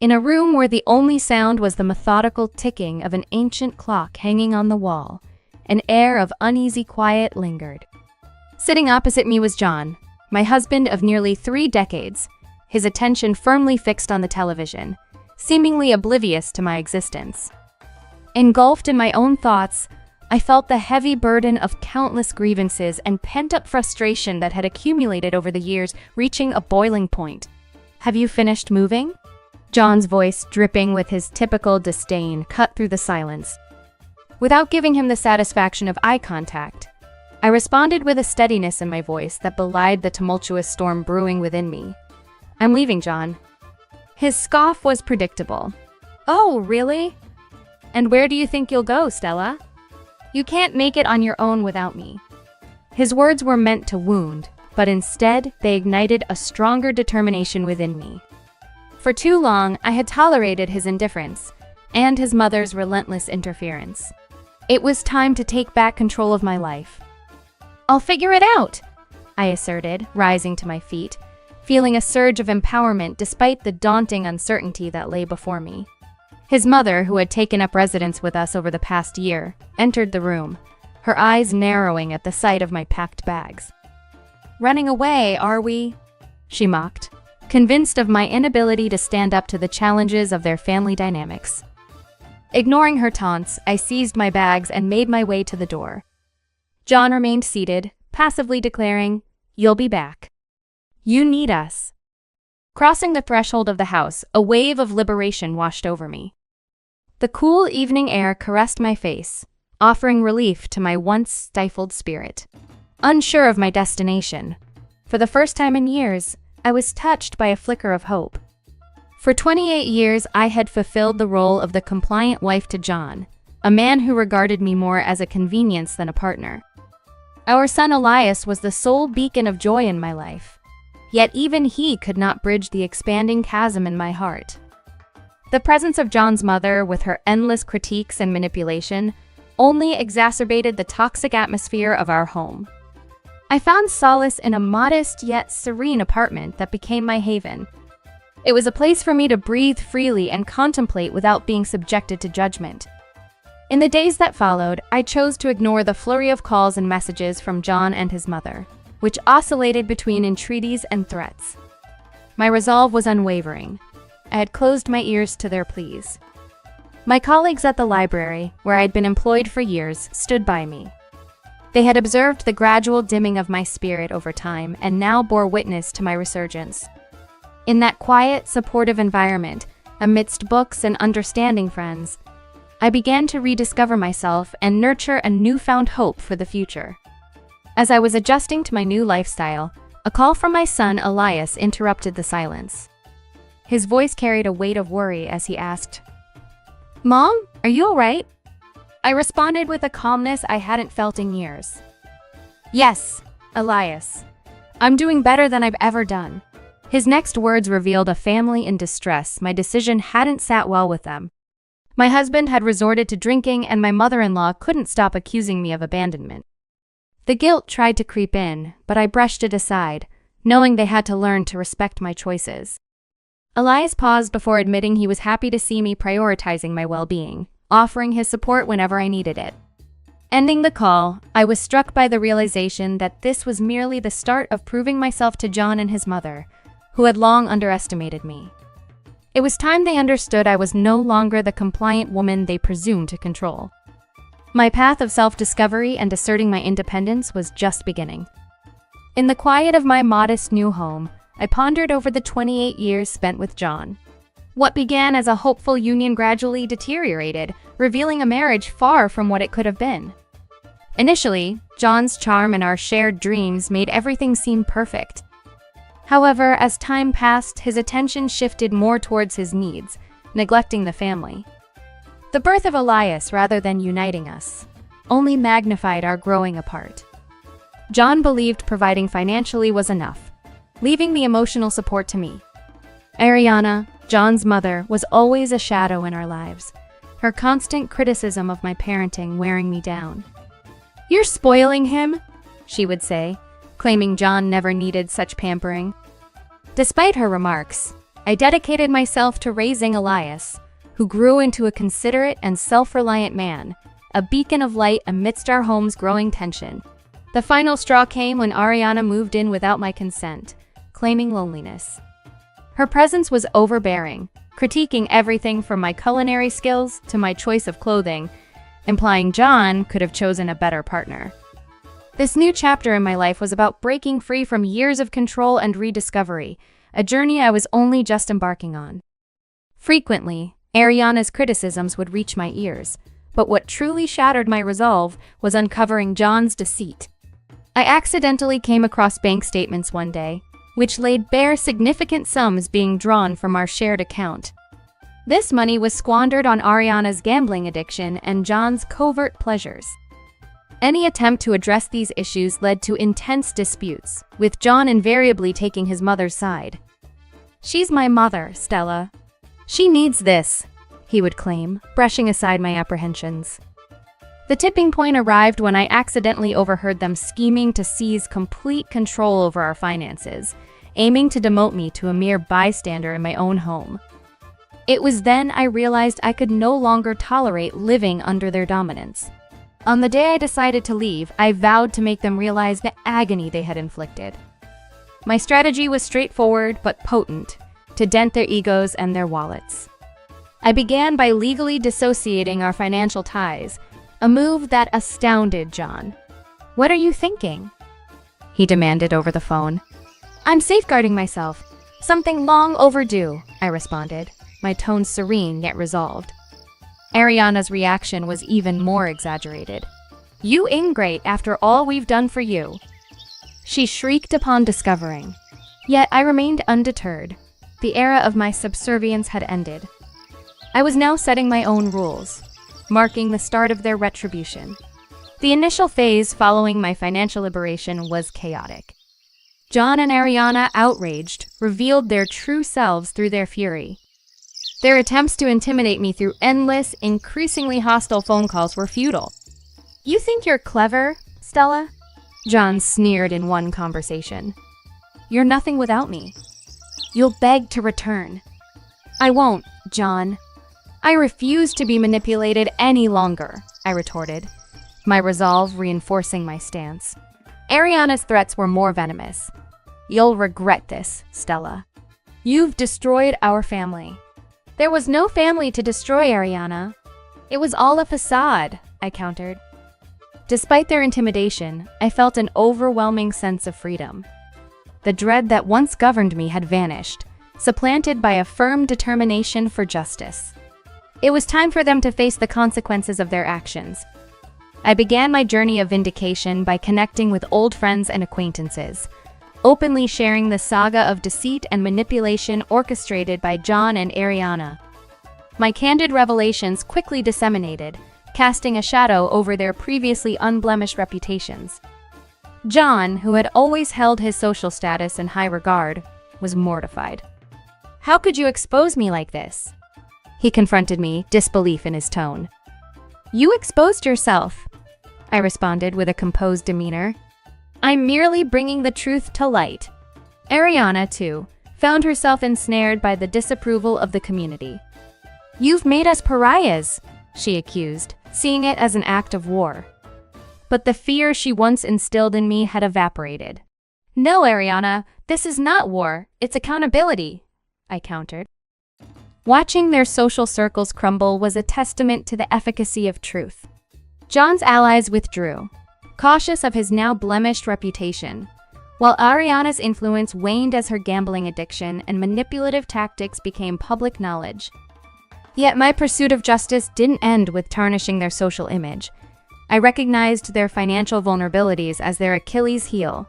in a room where the only sound was the methodical ticking of an ancient clock hanging on the wall. An air of uneasy quiet lingered. Sitting opposite me was John, my husband of nearly 3 decades, his attention firmly fixed on the television, seemingly oblivious to my existence. Engulfed in my own thoughts, I felt the heavy burden of countless grievances and pent-up frustration that had accumulated over the years, reaching a boiling point. "Have you finished moving?" John's voice, dripping with his typical disdain, cut through the silence. Without giving him the satisfaction of eye contact, I responded with a steadiness in my voice that belied the tumultuous storm brewing within me. "I'm leaving, John." His scoff was predictable. "Oh, really? And where do you think you'll go, Stella? You can't make it on your own without me." His words were meant to wound, but instead they ignited a stronger determination within me. For too long, I had tolerated his indifference and his mother's relentless interference. It was time to take back control of my life. "I'll figure it out," I asserted, rising to my feet, feeling a surge of empowerment despite the daunting uncertainty that lay before me. His mother, who had taken up residence with us over the past year, entered the room, her eyes narrowing at the sight of my packed bags. "Running away, are we?" she mocked, convinced of my inability to stand up to the challenges of their family dynamics. Ignoring her taunts, I seized my bags and made my way to the door. John remained seated, passively declaring, "You'll be back. You need us." Crossing the threshold of the house, a wave of liberation washed over me. The cool evening air caressed my face, offering relief to my once stifled spirit. Unsure of my destination, for the first time in years, I was touched by a flicker of hope. For 28 years, I had fulfilled the role of the compliant wife to John, a man who regarded me more as a convenience than a partner. Our son Elias was the sole beacon of joy in my life, yet even he could not bridge the expanding chasm in my heart. The presence of John's mother, with her endless critiques and manipulation, only exacerbated the toxic atmosphere of our home. I found solace in a modest yet serene apartment that became my haven. It was a place for me to breathe freely and contemplate without being subjected to judgment. In the days that followed, I chose to ignore the flurry of calls and messages from John and his mother, which oscillated between entreaties and threats. My resolve was unwavering. I had closed my ears to their pleas. My colleagues at the library, where I had been employed for years, stood by me. They had observed the gradual dimming of my spirit over time and now bore witness to my resurgence. In that quiet, supportive environment, amidst books and understanding friends, I began to rediscover myself and nurture a newfound hope for the future. As I was adjusting to my new lifestyle, a call from my son Elias interrupted the silence. His voice carried a weight of worry as he asked, "Mom, are you all right?" I responded with a calmness I hadn't felt in years. "Yes, Elias. I'm doing better than I've ever done." His next words revealed a family in distress. My decision hadn't sat well with them. My husband had resorted to drinking, and my mother-in-law couldn't stop accusing me of abandonment. The guilt tried to creep in, but I brushed it aside, knowing they had to learn to respect my choices. Elias paused before admitting he was happy to see me prioritizing my well-being, offering his support whenever I needed it. Ending the call, I was struck by the realization that this was merely the start of proving myself to John and his mother, who had long underestimated me. It was time they understood I was no longer the compliant woman they presumed to control. My path of self-discovery and asserting my independence was just beginning. In the quiet of my modest new home, I pondered over the 28 years spent with John. What began as a hopeful union gradually deteriorated, revealing a marriage far from what it could have been. Initially, John's charm and our shared dreams made everything seem perfect. However, as time passed, his attention shifted more towards his needs, neglecting the family. The birth of Elias, rather than uniting us, only magnified our growing apart. John believed providing financially was enough, leaving the emotional support to me. Ariana, John's mother, was always a shadow in our lives, her constant criticism of my parenting wearing me down. "You're spoiling him," she would say, claiming John never needed such pampering. Despite her remarks, I dedicated myself to raising Elias, who grew into a considerate and self-reliant man, a beacon of light amidst our home's growing tension. The final straw came when Ariana moved in without my consent, claiming loneliness. Her presence was overbearing, critiquing everything from my culinary skills to my choice of clothing, implying John could have chosen a better partner. This new chapter in my life was about breaking free from years of control and rediscovery, a journey I was only just embarking on. Frequently, Ariana's criticisms would reach my ears, but what truly shattered my resolve was uncovering John's deceit. I accidentally came across bank statements one day, which laid bare significant sums being drawn from our shared account. This money was squandered on Ariana's gambling addiction and John's covert pleasures. Any attempt to address these issues led to intense disputes, with John invariably taking his mother's side. "She's my mother, Stella. She needs this," he would claim, brushing aside my apprehensions. The tipping point arrived when I accidentally overheard them scheming to seize complete control over our finances, aiming to demote me to a mere bystander in my own home. It was then I realized I could no longer tolerate living under their dominance. On the day I decided to leave, I vowed to make them realize the agony they had inflicted. My strategy was straightforward but potent, to dent their egos and their wallets. I began by legally dissociating our financial ties, a move that astounded John. "What are you thinking?" he demanded over the phone. "I'm safeguarding myself. Something long overdue," I responded, my tone serene yet resolved. Ariana's reaction was even more exaggerated. "You ingrate after all we've done for you," she shrieked upon discovering. Yet I remained undeterred. The era of my subservience had ended. I was now setting my own rules, marking the start of their retribution. The initial phase following my financial liberation was chaotic. John and Ariana, outraged, revealed their true selves through their fury. Their attempts to intimidate me through endless, increasingly hostile phone calls were futile. "You think you're clever, Stella?" John sneered in one conversation. "You're nothing without me. You'll beg to return." "I won't, John. I refuse to be manipulated any longer," I retorted, my resolve reinforcing my stance. Ariana's threats were more venomous. "You'll regret this, Stella. You've destroyed our family." "There was no family to destroy, Ariana. It was all a facade," I countered. Despite their intimidation, I felt an overwhelming sense of freedom. The dread that once governed me had vanished, supplanted by a firm determination for justice. It was time for them to face the consequences of their actions. I began my journey of vindication by connecting with old friends and acquaintances, openly sharing the saga of deceit and manipulation orchestrated by John and Ariana. My candid revelations quickly disseminated, casting a shadow over their previously unblemished reputations. John, who had always held his social status in high regard, was mortified. "How could you expose me like this?" he confronted me, disbelief in his tone. "You exposed yourself," I responded with a composed demeanor. "I'm merely bringing the truth to light." Ariana, too, found herself ensnared by the disapproval of the community. "You've made us pariahs," she accused, seeing it as an act of war. But the fear she once instilled in me had evaporated. "No, Ariana, this is not war, it's accountability," I countered. Watching their social circles crumble was a testament to the efficacy of truth. John's allies withdrew, cautious of his now blemished reputation, while Ariana's influence waned as her gambling addiction and manipulative tactics became public knowledge. Yet my pursuit of justice didn't end with tarnishing their social image. I recognized their financial vulnerabilities as their Achilles heel.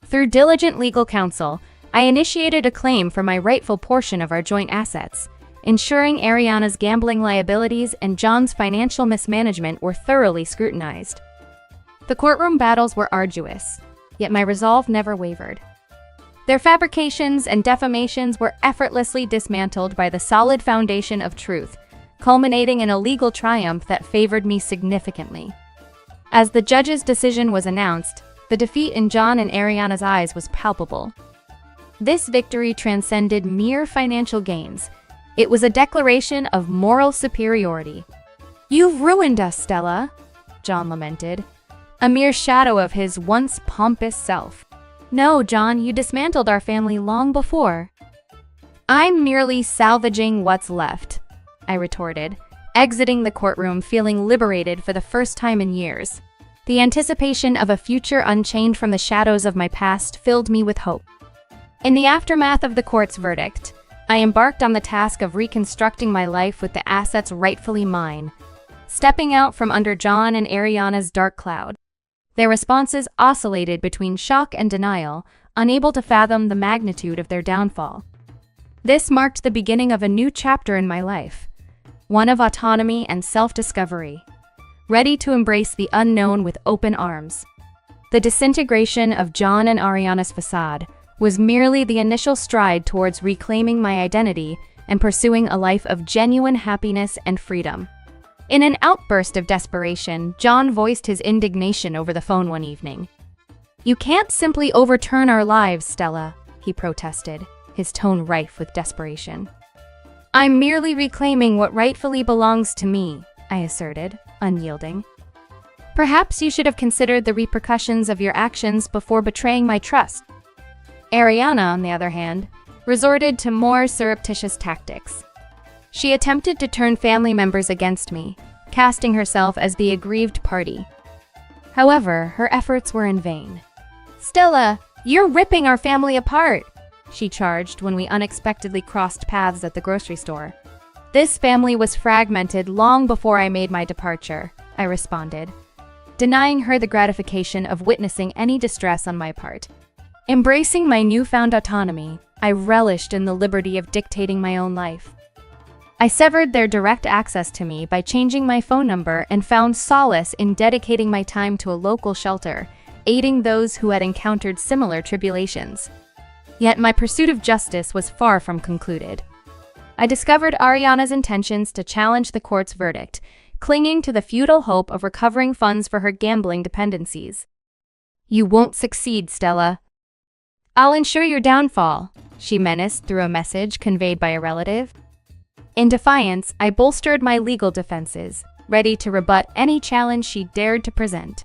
Through diligent legal counsel, I initiated a claim for my rightful portion of our joint assets, ensuring Ariana's gambling liabilities and John's financial mismanagement were thoroughly scrutinized. The courtroom battles were arduous, yet my resolve never wavered. Their fabrications and defamations were effortlessly dismantled by the solid foundation of truth, culminating in a legal triumph that favored me significantly. As the judge's decision was announced, the defeat in John and Ariana's eyes was palpable. This victory transcended mere financial gains. It was a declaration of moral superiority. "You've ruined us, Stella," John lamented, a mere shadow of his once pompous self. "No, John, you dismantled our family long before." "I'm merely salvaging what's left," I retorted, exiting the courtroom feeling liberated for the first time in years. The anticipation of a future unchained from the shadows of my past filled me with hope. In the aftermath of the court's verdict, I embarked on the task of reconstructing my life with the assets rightfully mine, stepping out from under John and Ariana's dark cloud. Their responses oscillated between shock and denial, unable to fathom the magnitude of their downfall. This marked the beginning of a new chapter in my life, one of autonomy and self-discovery, ready to embrace the unknown with open arms. The disintegration of John and Ariana's facade was merely the initial stride towards reclaiming my identity and pursuing a life of genuine happiness and freedom. In an outburst of desperation, John voiced his indignation over the phone one evening. "You can't simply overturn our lives, Stella," he protested, his tone rife with desperation. "I'm merely reclaiming what rightfully belongs to me," I asserted, unyielding. "Perhaps you should have considered the repercussions of your actions before betraying my trust." Ariana, on the other hand, resorted to more surreptitious tactics. She attempted to turn family members against me, casting herself as the aggrieved party. However, her efforts were in vain. "Stella, you're ripping our family apart," she charged when we unexpectedly crossed paths at the grocery store. "This family was fragmented long before I made my departure," I responded, denying her the gratification of witnessing any distress on my part. Embracing my newfound autonomy, I relished in the liberty of dictating my own life. I severed their direct access to me by changing my phone number and found solace in dedicating my time to a local shelter, aiding those who had encountered similar tribulations. Yet my pursuit of justice was far from concluded. I discovered Ariana's intentions to challenge the court's verdict, clinging to the futile hope of recovering funds for her gambling dependencies. "You won't succeed, Stella. I'll ensure your downfall," she menaced through a message conveyed by a relative. In defiance, I bolstered my legal defenses, ready to rebut any challenge she dared to present.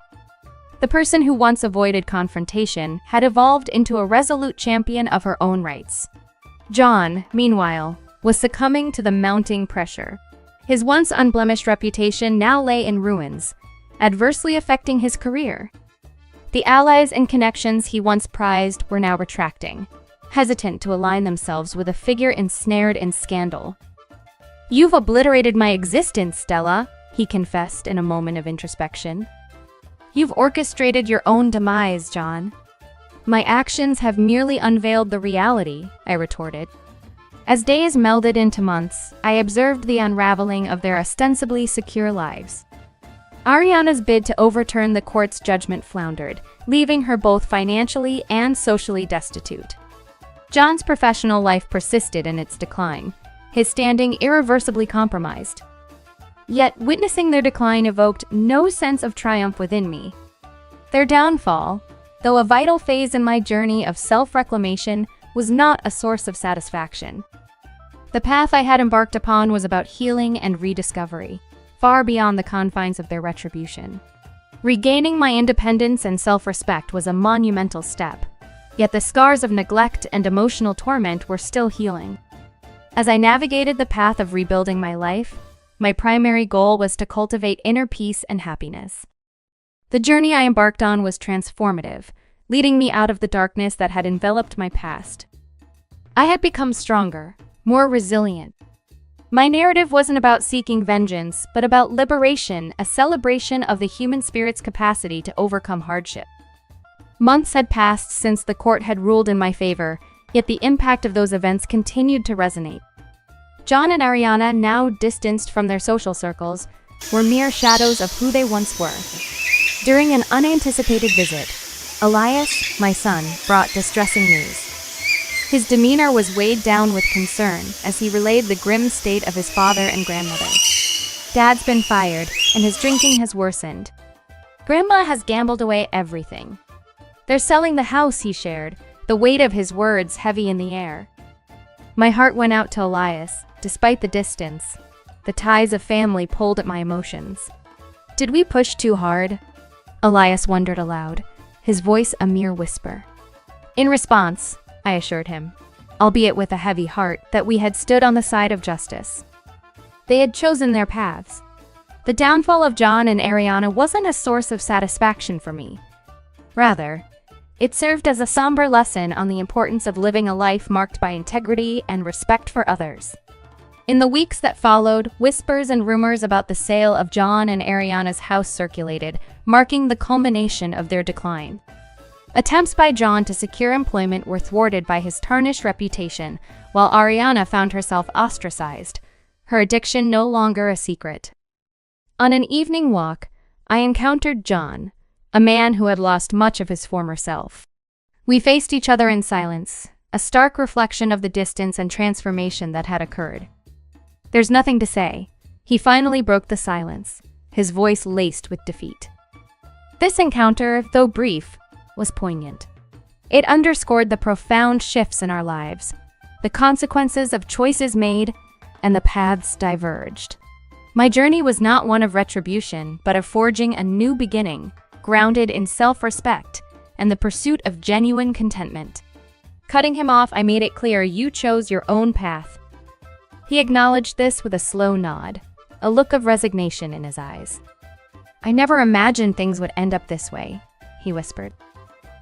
The person who once avoided confrontation had evolved into a resolute champion of her own rights. John, meanwhile, was succumbing to the mounting pressure. His once unblemished reputation now lay in ruins, adversely affecting his career. The allies and connections he once prized were now retracting, hesitant to align themselves with a figure ensnared in scandal. "You've obliterated my existence, Stella," he confessed in a moment of introspection. "You've orchestrated your own demise, John." "My actions have merely unveiled the reality," I retorted. As days melded into months, I observed the unraveling of their ostensibly secure lives. Ariana's bid to overturn the court's judgment floundered, leaving her both financially and socially destitute. John's professional life persisted in its decline, his standing irreversibly compromised. Yet witnessing their decline evoked no sense of triumph within me. Their downfall, though a vital phase in my journey of self-reclamation, was not a source of satisfaction. The path I had embarked upon was about healing and rediscovery, far beyond the confines of their retribution. Regaining my independence and self-respect was a monumental step, yet the scars of neglect and emotional torment were still healing. As I navigated the path of rebuilding my life, my primary goal was to cultivate inner peace and happiness. The journey I embarked on was transformative, leading me out of the darkness that had enveloped my past. I had become stronger, more resilient. My narrative wasn't about seeking vengeance, but about liberation, a celebration of the human spirit's capacity to overcome hardship. Months had passed since the court had ruled in my favor, yet the impact of those events continued to resonate. John and Ariana, now distanced from their social circles, were mere shadows of who they once were. During an unanticipated visit, Elias, my son, brought distressing news. His demeanor was weighed down with concern as he relayed the grim state of his father and grandmother. "Dad's been fired, and his drinking has worsened. Grandma has gambled away everything. They're selling the house," he shared, the weight of his words heavy in the air. My heart went out to Elias, despite the distance. The ties of family pulled at my emotions. Did we push too hard? Elias wondered aloud, his voice a mere whisper. In response, I assured him, albeit with a heavy heart, that we had stood on the side of justice. They had chosen their paths. The downfall of John and Ariana wasn't a source of satisfaction for me. Rather, it served as a somber lesson on the importance of living a life marked by integrity and respect for others. In the weeks that followed, whispers and rumors about the sale of John and Ariana's house circulated, marking the culmination of their decline. Attempts by John to secure employment were thwarted by his tarnished reputation, while Ariana found herself ostracized, her addiction no longer a secret. On an evening walk, I encountered John, a man who had lost much of his former self. We faced each other in silence, a stark reflection of the distance and transformation that had occurred. There's nothing to say. He finally broke the silence, his voice laced with defeat. This encounter, though brief, was poignant. It underscored the profound shifts in our lives, the consequences of choices made, and the paths diverged. My journey was not one of retribution, but of forging a new beginning, grounded in self-respect and the pursuit of genuine contentment. Cutting him off, I made it clear you chose your own path. He acknowledged this with a slow nod, a look of resignation in his eyes. I never imagined things would end up this way, he whispered.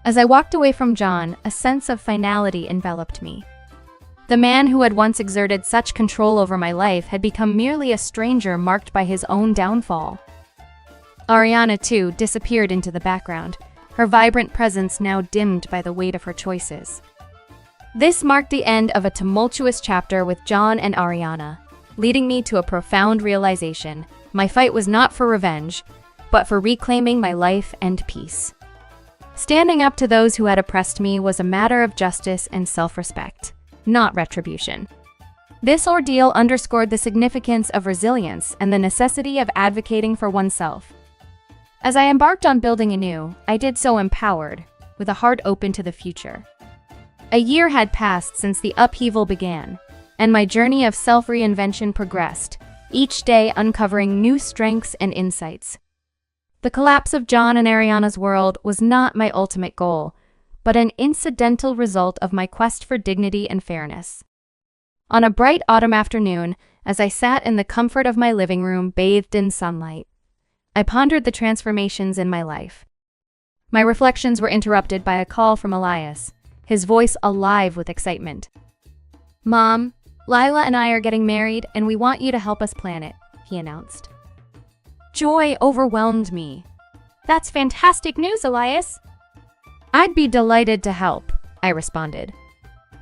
As I walked away from John, a sense of finality enveloped me. The man who had once exerted such control over my life had become merely a stranger marked by his own downfall. Ariana, too, disappeared into the background, her vibrant presence now dimmed by the weight of her choices. This marked the end of a tumultuous chapter with John and Ariana, leading me to a profound realization. My fight was not for revenge, but for reclaiming my life and peace. Standing up to those who had oppressed me was a matter of justice and self-respect, not retribution. This ordeal underscored the significance of resilience and the necessity of advocating for oneself. As I embarked on building anew, I did so empowered, with a heart open to the future. A year had passed since the upheaval began, and my journey of self-reinvention progressed, each day uncovering new strengths and insights. The collapse of John and Ariana's world was not my ultimate goal, but an incidental result of my quest for dignity and fairness. On a bright autumn afternoon, as I sat in the comfort of my living room bathed in sunlight, I pondered the transformations in my life. My reflections were interrupted by a call from Elias, his voice alive with excitement. "Mom, Lila and I are getting married, and we want you to help us plan it," he announced. Joy overwhelmed me. "That's fantastic news, Elias." "I'd be delighted to help," I responded.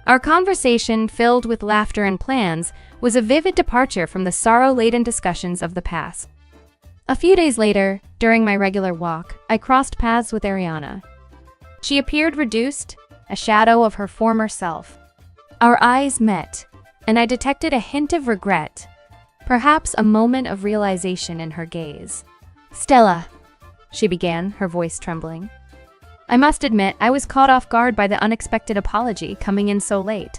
Our conversation, filled with laughter and plans, was a vivid departure from the sorrow-laden discussions of the past. A few days later, during my regular walk, I crossed paths with Ariana. She appeared reduced, a shadow of her former self. Our eyes met, and I detected a hint of regret, perhaps a moment of realization in her gaze. "Stella," she began, her voice trembling. I must admit, I was caught off guard by the unexpected apology coming in so late.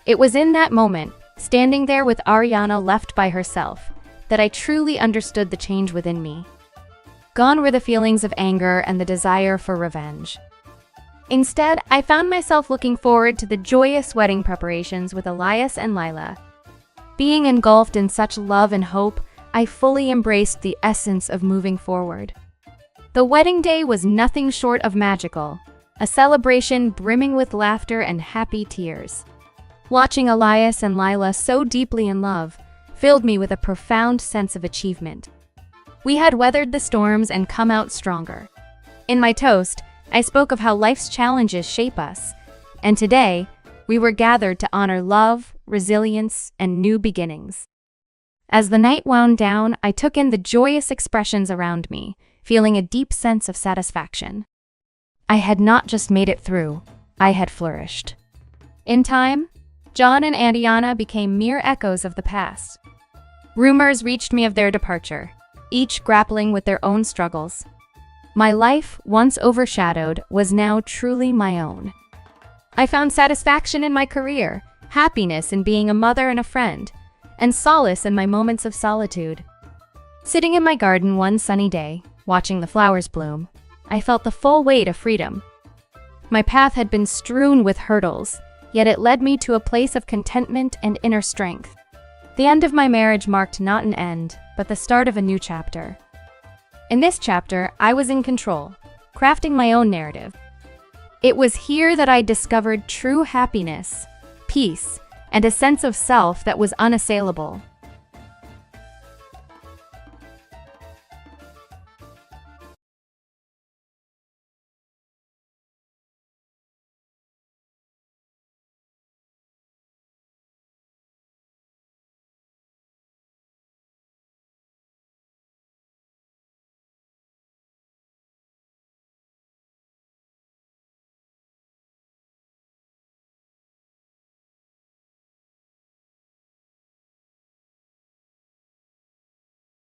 It was in that moment, standing there with Ariana left by herself, that I truly understood the change within me. Gone were the feelings of anger and the desire for revenge. Instead, I found myself looking forward to the joyous wedding preparations with Elias and Lila. Being engulfed in such love and hope, I fully embraced the essence of moving forward. The wedding day was nothing short of magical, a celebration brimming with laughter and happy tears. Watching Elias and Lila so deeply in love filled me with a profound sense of achievement. We had weathered the storms and come out stronger. In my toast, I spoke of how life's challenges shape us, and today, we were gathered to honor love, resilience, and new beginnings. As the night wound down, I took in the joyous expressions around me, feeling a deep sense of satisfaction. I had not just made it through, I had flourished. In time, John and Ariana became mere echoes of the past. Rumors reached me of their departure, each grappling with their own struggles. My life, once overshadowed, was now truly my own. I found satisfaction in my career, happiness in being a mother and a friend, and solace in my moments of solitude. Sitting in my garden one sunny day, watching the flowers bloom, I felt the full weight of freedom. My path had been strewn with hurdles, yet it led me to a place of contentment and inner strength. The end of my marriage marked not an end, but the start of a new chapter. In this chapter, I was in control, crafting my own narrative. It was here that I discovered true happiness, peace, and a sense of self that was unassailable.